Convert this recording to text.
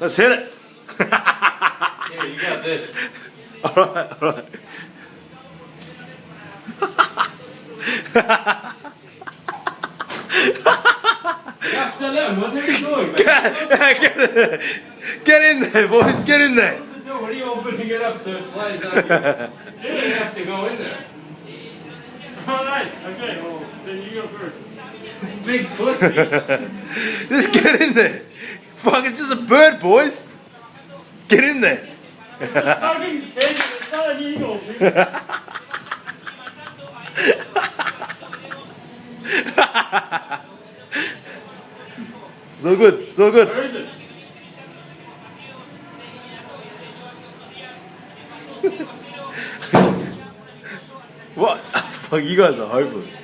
Let's hit it. Yeah, you got this. Alright, alright. Yeah, Salam, what are you doing, man? Get in there, boys, get in there. Close the door. What are you opening it up so it flies out here? You don't have to go in there. Alright, okay, well, then you go first. This big pussy. Just get in there. Fuck, it's just a bird, boys. Get in there. It's a fucking pigeon, it's not an eagle, dude. So good, so good. Where is it? What? Fuck, you guys are hopeless.